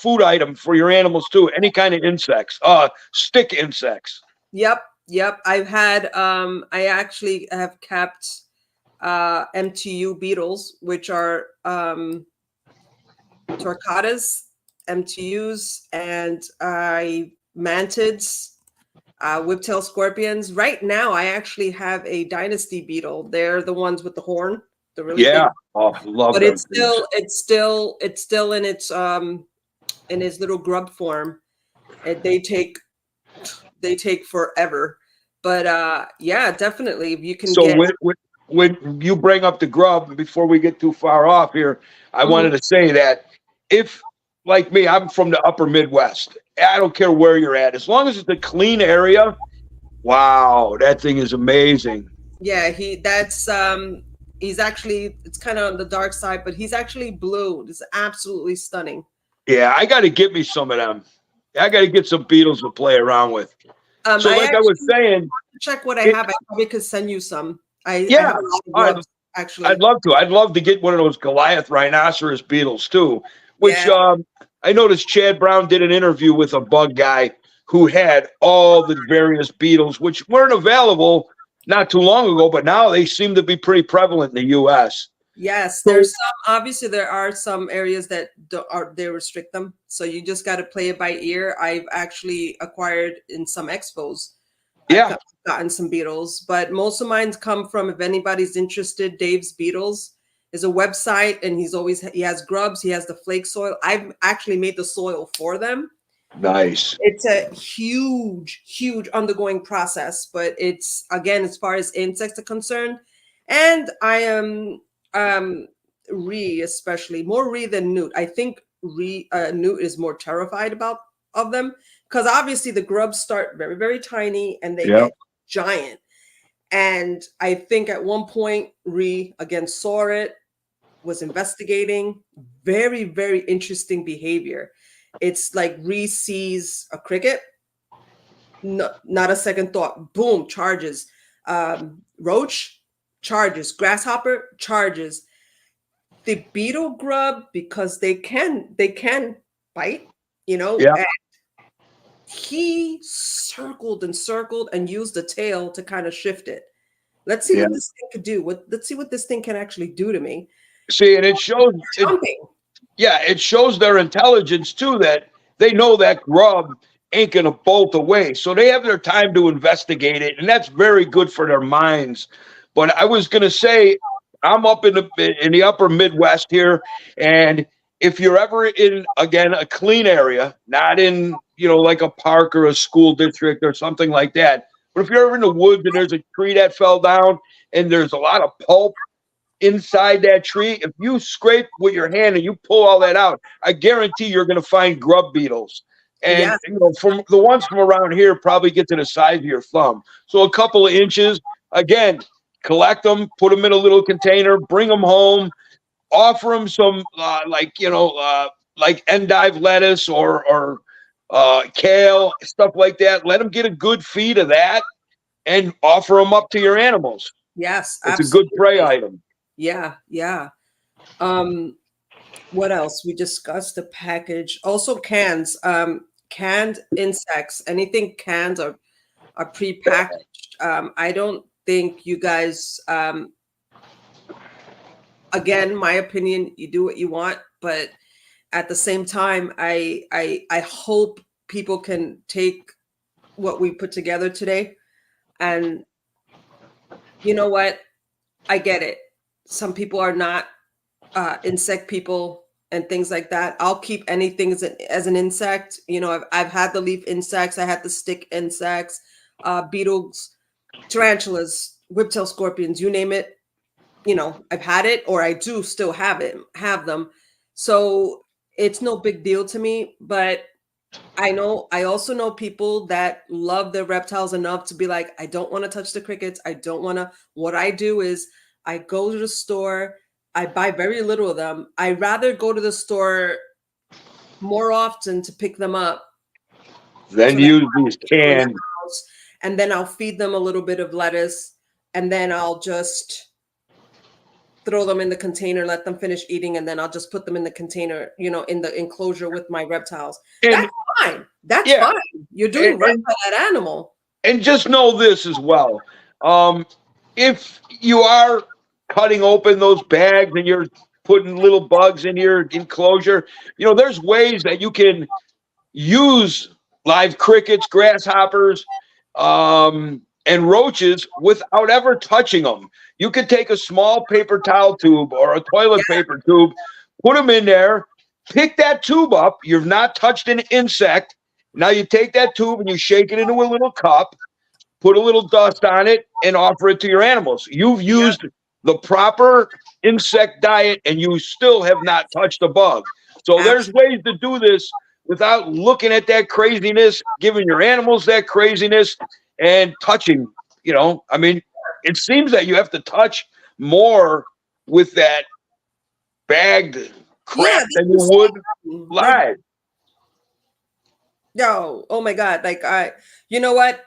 food item for your animals too. Any kind of insects, stick insects. Yep. I've had, I actually have kept MTU beetles, which are torquatas, MTUs, and mantids, whiptail scorpions. Right now, I actually have a dynasty beetle. They're the ones with the horn. The really big. Oh, love but them. It's still in in his little grub form, and they take forever. But yeah, definitely, if you can So get. when you bring up the grub, before we get too far off here, I wanted to say that if, like me, I'm from the upper Midwest. I don't care where you're at, as long as it's a clean area. Wow, that thing is amazing. Yeah, he's actually, it's kind of on the dark side, but he's actually blue. It's absolutely stunning. Yeah, I got to get me some of them. I got to get some beetles to play around with. So, like I was saying, check what I have. I probably could send you some. I have a lot of grubs, actually. I'd love to. I'd love to get one of those Goliath rhinoceros beetles too. Which I noticed Chad Brown did an interview with a bug guy who had all the various beetles, which weren't available not too long ago, but now they seem to be pretty prevalent in the U.S. Yes, there's some. Obviously, there are some areas that they restrict them, so you just got to play it by ear. I've actually acquired in some expos. I've gotten some beetles, but most of mine come from, if anybody's interested, Dave's Beetles is a website, and he has grubs. He has the flake soil. I've actually made the soil for them. Nice. It's a huge undergoing process, but it's, again, as far as insects are concerned, and I am especially more than newt. I think newt is more terrified of them, because obviously the grubs start very, very tiny and they get giant. And I think at one point again saw it, was investigating. Very, very interesting behavior. It's like sees a cricket, not a second thought, boom, charges. Roach, charges. Grasshopper, charges. The beetle grub, because they can bite, and he circled and used the tail to kind of shift it. Let's see what this thing could do. Let's see what this thing can actually do to me. See, and it shows it shows their intelligence too, that they know that grub ain't gonna bolt away. So they have their time to investigate it, and that's very good for their minds. But I was gonna say, I'm up in the upper Midwest here, and if you're ever in, again, a clean area, not in, like a park or a school district or something like that, but if you're ever in the woods and there's a tree that fell down and there's a lot of pulp inside that tree, if you scrape with your hand and you pull all that out, I guarantee you're going to find grub beetles. And from the ones from around here probably get to the size of your thumb. So a couple of inches, again, collect them, put them in a little container, bring them home, offer them some like endive lettuce or kale, stuff like that. Let them get a good feed of that and offer them up to your animals. Yes, it's absolutely a good prey item. Yeah. What else? We discussed the package. Also cans. Canned insects. Anything canned are pre-packaged. I don't think you guys, again, my opinion, you do what you want, but at the same time, I hope people can take what we put together today, and you know what? I get it. Some people are not insect people and things like that. I'll keep anything as an insect. I've had the leaf insects. I had the stick insects, beetles, tarantulas, whiptail scorpions, you name it. I've had it, or I do still have them. So it's no big deal to me, but I also know people that love their reptiles enough to be like, I don't want to touch the crickets. What I do is I go to the store, I buy very little of them. I rather go to the store more often to pick them up. Then use these cans. And then I'll feed them a little bit of lettuce, and then I'll just throw them in the container, let them finish eating, and then I'll just put them in the container, in the enclosure with my reptiles. That's fine. That's fine. You're doing right by that animal. And just know this as well. If you are cutting open those bags and you're putting little bugs in your enclosure, there's ways that you can use live crickets, grasshoppers, and roaches without ever touching them. You could take a small paper towel tube or a toilet paper tube, put them in there, pick that tube up. You've not touched an insect. Now you take that tube and you shake it into a little cup, put a little dust on it, and offer it to your animals. You've used the proper insect diet, and you still have not touched a bug. So there's ways to do this without looking at that craziness, giving your animals that craziness, and touching. You know, I mean, it seems that you have to touch more with that bagged crap than you would live. Yo, oh my God. Like, you know what?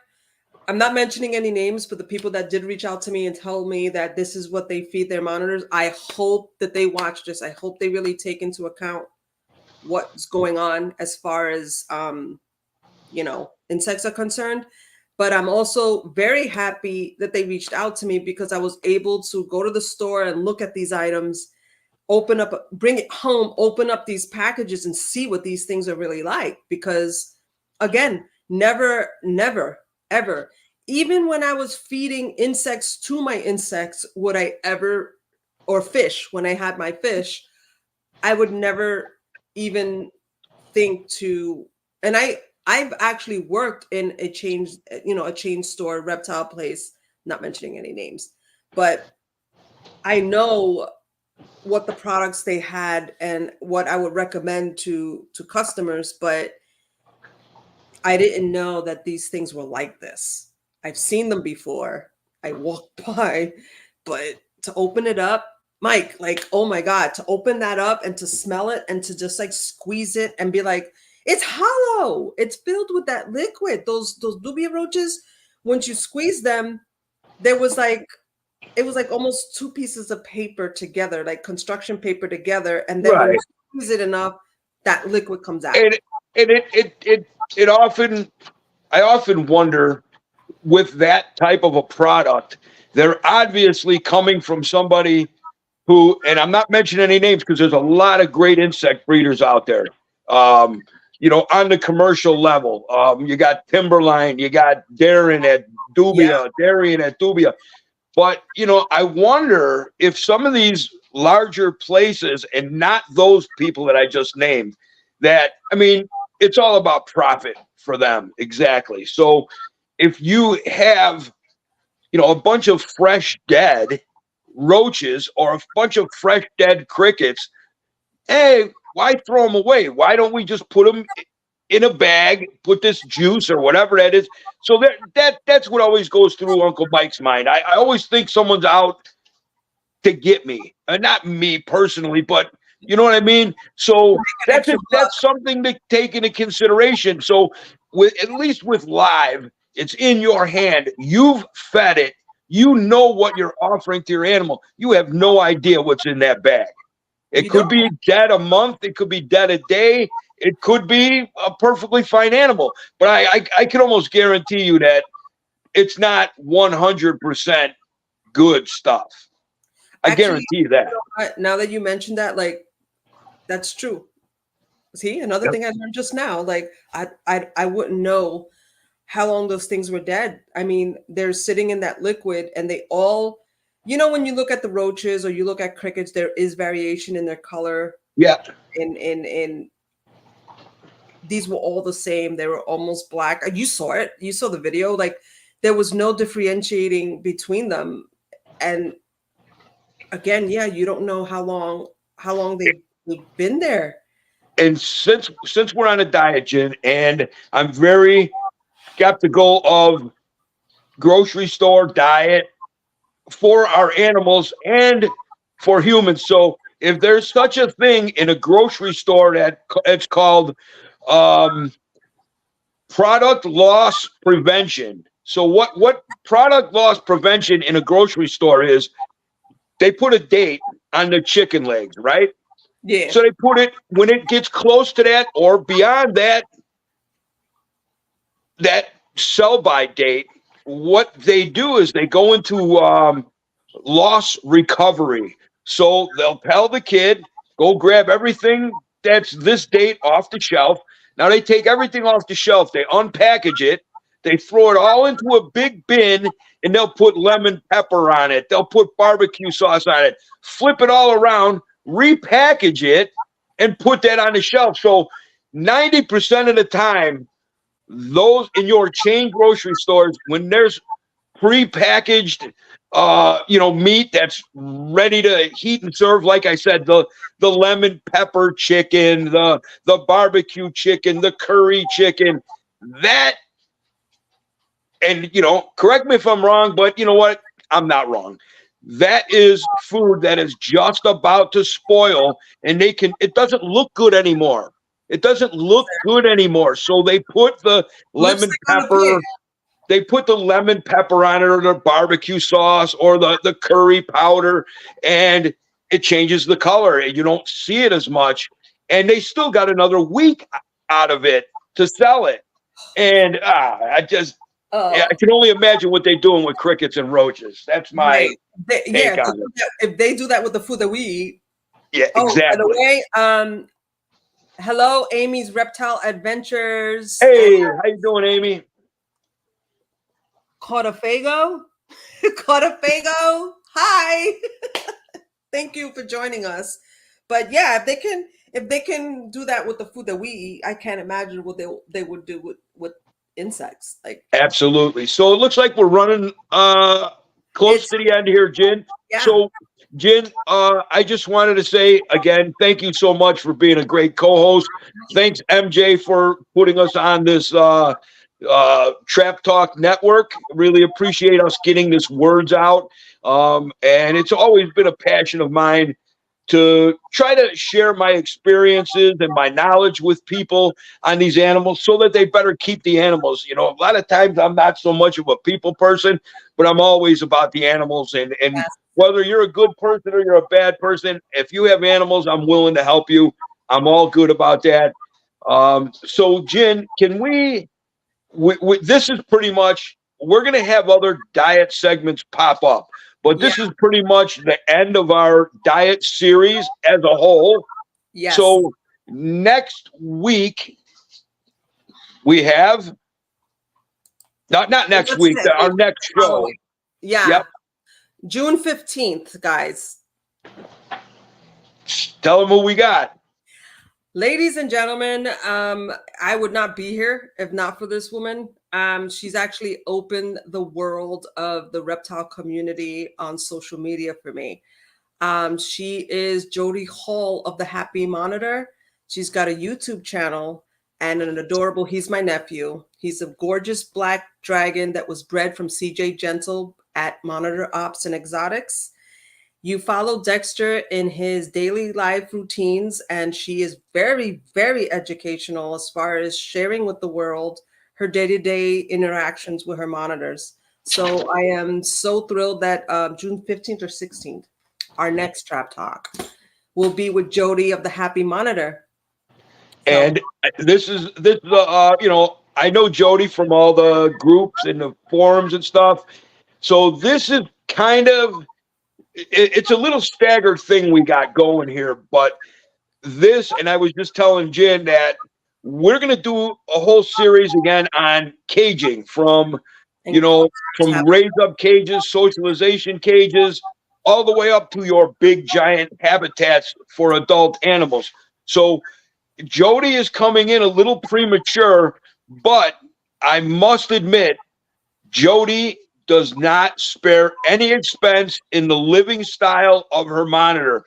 I'm not mentioning any names, but the people that did reach out to me and tell me that this is what they feed their monitors, I hope that they watch this. I hope they really take into account what's going on as far as, you know, insects are concerned. But I'm also very happy that they reached out to me, because I was able to go to the store and look at these items, open up, bring it home, open up these packages and see what these things are really like. Because again, never, ever, even when I was feeding insects to my insects, would I ever, or fish, when I had my fish, I would never even think to, and I've actually worked in a chain, you know, a chain store, reptile place, not mentioning any names, but I know what the products they had and what I would recommend to customers, but I didn't know that these things were like this. I've seen them before. I walked by, but to open it up, Mike, like, oh my God, to open that up and to smell it and to just like squeeze it and be like, it's hollow. It's filled with that liquid. Those dubia roaches, once you squeeze them, there was like, it was like almost two pieces of paper together, like construction paper together. And then when you squeeze it enough, that liquid comes out. And it often, I often wonder, with that type of a product, they're obviously coming from somebody who, and I'm not mentioning any names because there's a lot of great insect breeders out there. You know, on the commercial level, you got Timberline, you got Darren at Dubia, Darian at Dubia. But, you know, I wonder if some of these larger places, and not those people that I just named, that, I mean, it's all about profit for them. Exactly. So if you have, you know, a bunch of fresh dead roaches or a bunch of fresh dead crickets, hey, why throw them away? Why don't we just put them in a bag, put this juice or whatever that is? So that's what always goes through Uncle Mike's mind. I always think someone's out to get me, not me personally, but you know what I mean? So that's something to take into consideration. So at least with live, it's in your hand. You've fed it. You know what you're offering to your animal. You have no idea what's in that bag. It could be dead a month. It could be dead a day. It could be a perfectly fine animal. But I can almost guarantee you that it's not 100% good stuff. I guarantee that. You know, now that you mentioned that, like, that's true. See, another thing I learned just now, like I wouldn't know how long those things were dead. I mean, they're sitting in that liquid and they all, you know, when you look at the roaches or you look at crickets, there is variation in their color. Yeah. And these were all the same. They were almost black. You saw it. You saw the video. Like, there was no differentiating between them. And again, yeah, you don't know how long they've been there. And since we're on a diet, Jen, and I'm very skeptical of grocery store diet for our animals and for humans. So if there's such a thing in a grocery store that it's called product loss prevention. So what product loss prevention in a grocery store is, they put a date on the chicken legs, right? Yeah. So they put it when it gets close to that or beyond that sell-by date. What they do is they go into loss recovery. So they'll tell the kid, go grab everything that's this date off the shelf. Now they take everything off the shelf, they unpackage it, they throw it all into a big bin, and they'll put lemon pepper on it. They'll put barbecue sauce on it, flip it all around, repackage it, and put that on the shelf. So 90% of the time, those in your chain grocery stores, when there's prepackaged meat that's ready to heat and serve, like I said, the lemon pepper chicken, the barbecue chicken, the curry chicken, that, and correct me if I'm wrong, but you know what, I'm not wrong. That is food that is just about to spoil, and it doesn't look good anymore. It doesn't look good anymore. So they put the lemon pepper, they put the lemon pepper on it, or the barbecue sauce, or the curry powder, and it changes the color. You don't see it as much. And they still got another week out of it to sell it. And I can only imagine what they're doing with crickets and roaches. That's my take on it. If they do that with the food that we eat. Yeah, exactly. By the way, hello, Amy's Reptile Adventures. Hey, how you doing, Amy? Cotafago. Cotafago. Hi. Thank you for joining us. But yeah, if they can do that with the food that we eat, I can't imagine what they would do with insects. Like, absolutely. So it looks like we're running close to the end here, Jen. Yeah. So Jen, I just wanted to say again, thank you so much for being a great co-host. Thanks, MJ, for putting us on this Trap Talk Network. Really appreciate us getting this words out. And it's always been a passion of mine to try to share my experiences and my knowledge with people on these animals so that they better keep the animals. A lot of times I'm not so much of a people person, but I'm always about the animals. And whether you're a good person or you're a bad person, if you have animals, I'm willing to help you. I'm all good about that. So Jen, can we this is pretty much, we're going to have other diet segments pop up, but this is pretty much the end of our diet series as a whole. Yes. So next week we have not next week, our next show. Yeah. Yep. June 15th, guys. Tell them who we got. Ladies and gentlemen, I would not be here if not for this woman. She's actually opened the world of the reptile community on social media for me. She is Jody Hall of the Happy Monitor. She's got a YouTube channel and an adorable, he's my nephew. He's a gorgeous black dragon that was bred from CJ Gentle at Monitor Ops and Exotics. You follow Dexter in his daily life routines, and she is very, very educational as far as sharing with the world her day-to-day interactions with her monitors. So I am so thrilled that June 15th or 16th, our next Trap Talk will be with Jody of the Happy Monitor. And this is I know Jody from all the groups and the forums and stuff. So this is kind of, it's a little staggered thing we got going here, but this, and I was just telling Jen that we're going to do a whole series again on caging from raise up cages, socialization cages, all the way up to your big giant habitats for adult animals. So Jody is coming in a little premature, but I must admit, Jody does not spare any expense in the living style of her monitor.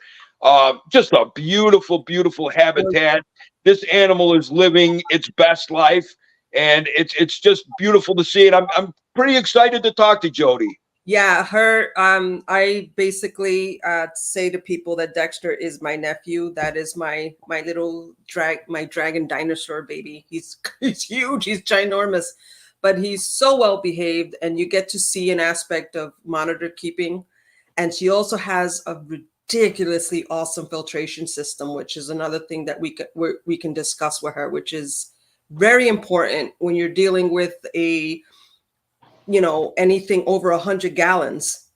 Just a beautiful, beautiful habitat. This animal is living its best life, and it's just beautiful to see it. I'm pretty excited to talk to Jody. Yeah, I basically say to people that Dexter is my nephew. That is my little dragon dinosaur baby. He's huge. He's ginormous. But he's so well behaved, and you get to see an aspect of monitor keeping. And she also has a ridiculously awesome filtration system, which is another thing that we can discuss with her, which is very important when you're dealing with anything over 100 gallons,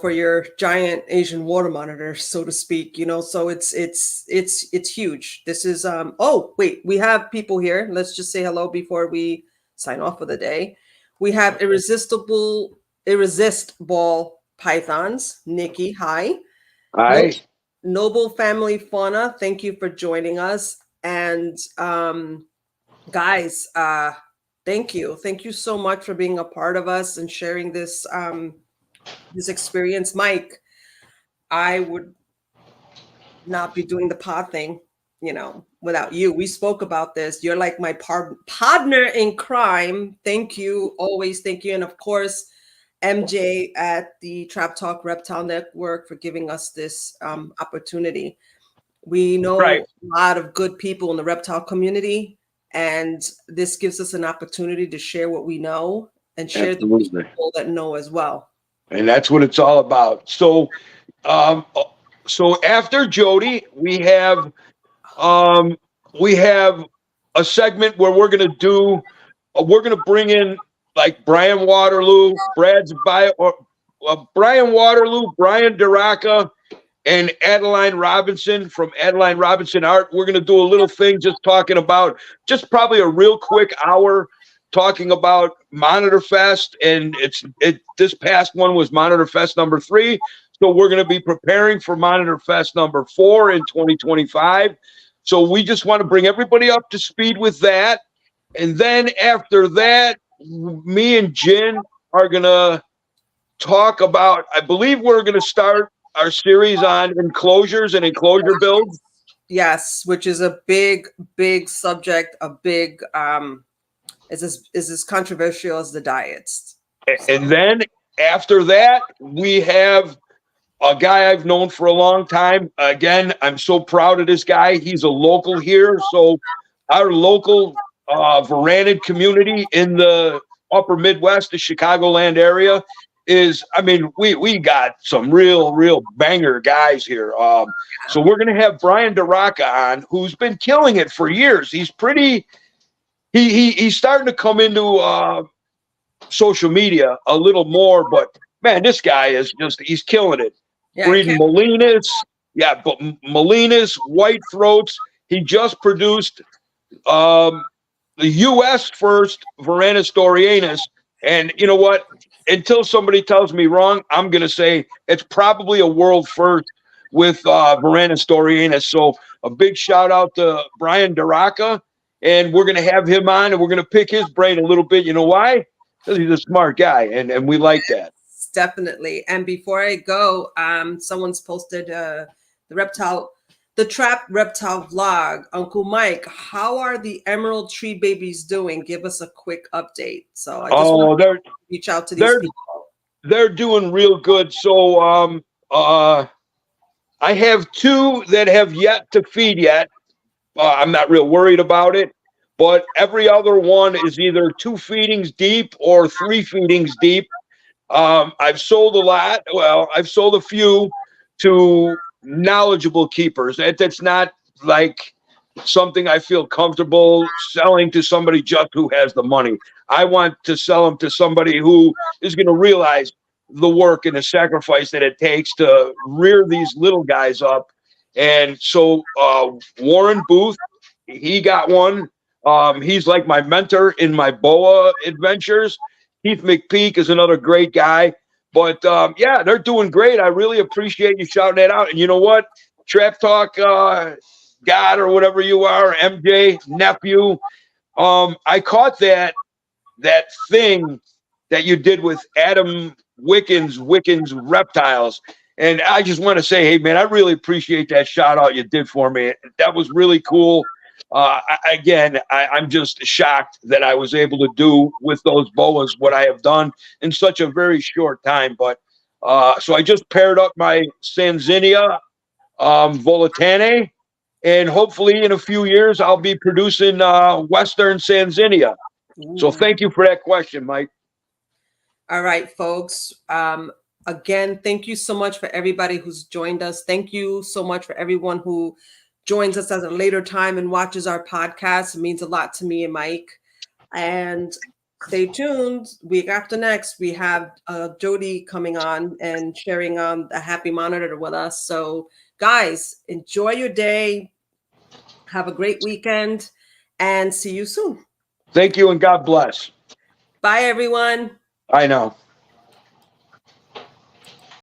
for your giant Asian water monitor, so to speak. So it's huge. This is oh wait, we have people here. Let's just say hello before we sign off for the day. We have irresistible pythons. Nikki, hi. Hi. Noble Family Fauna, thank you for joining us. And guys, thank you. Thank you so much for being a part of us and sharing this this experience. Mike, I would not be doing the pod thing, you know, without you. We spoke about this. You're like my partner in crime. Thank you. Always thank you. And of course, MJ at the Trap Talk Reptile Network for giving us this opportunity. We know Right. a lot of good people in the reptile community, and this gives us an opportunity to share what we know and share the people that know as well. And that's what it's all about. So, so after Jody, we have a segment where we're going to bring in like Brian Waterloo, Brian Waterloo, Brian Daraca, and Adeline Robinson from Adeline Robinson Art. We're going to do a little thing just talking about just probably a real quick hour talking about Monitor Fest. And this past one was Monitor Fest number 3. So we're going to be preparing for Monitor Fest number 4 in 2025. So we just want to bring everybody up to speed with that. And then after that, me and Jen are going to talk about, I believe we're going to start our series on enclosures and enclosure builds. Yes, which is a big subject, a big is as controversial as the diets. And then after that, we have a guy I've known for a long time. Again, I'm so proud of this guy. He's a local here. So our local Varanid community in the upper Midwest, the Chicagoland area, is, I mean, we got some real banger guys here. So we're going to have Brian Daraca on, who's been killing it for years. He's he's starting to come into social media a little more, but man, this guy is he's killing it. Yeah, Breeding Molinas, but Molinas, white throats. He just produced the U.S. first Varanus dorianus. And you know what? Until somebody tells me wrong, I'm going to say it's probably a world first with Varanus dorianus. So a big shout out to Brian Daraca, and we're going to have him on, and we're going to pick his brain a little bit. You know why? Because he's a smart guy, and we like that. Definitely. And before I go, someone's posted the Trap Reptile vlog. Uncle Mike, how are the emerald tree babies doing? Give us a quick update. So I just want to reach out to these people. They're doing real good. So I have 2 that have yet to feed yet. I'm not real worried about it, but every other one is either 2 feedings deep or 3 feedings deep. I've sold a lot. Well, I've sold a few to knowledgeable keepers. That's not like something I feel comfortable selling to somebody just who has the money. I want to sell them to somebody who is going to realize the work and the sacrifice that it takes to rear these little guys up. And so Warren Booth, he got one. He's like my mentor in my boa adventures. Keith McPeak is another great guy. But, yeah, they're doing great. I really appreciate you shouting that out. And you know what? Trap Talk God or whatever you are, MJ, nephew. I caught that thing that you did with Adam Wickens Reptiles. And I just want to say, hey, man, I really appreciate that shout out you did for me. That was really cool. I'm just shocked that I was able to do with those boas what I have done in such a very short time. But so I just paired up my Sanzinia Volatane, and hopefully in a few years I'll be producing Western Sanzinia. Ooh. So thank you for that question, Mike. All right, folks. Again, thank you so much for everybody who's joined us. Thank you so much for everyone who joins us at a later time and watches our podcast. It means a lot to me and Mike. And stay tuned. Week after next, we have Jody coming on and sharing a happy monitor with us. So guys, enjoy your day. Have a great weekend and see you soon. Thank you and God bless. Bye, everyone. I know.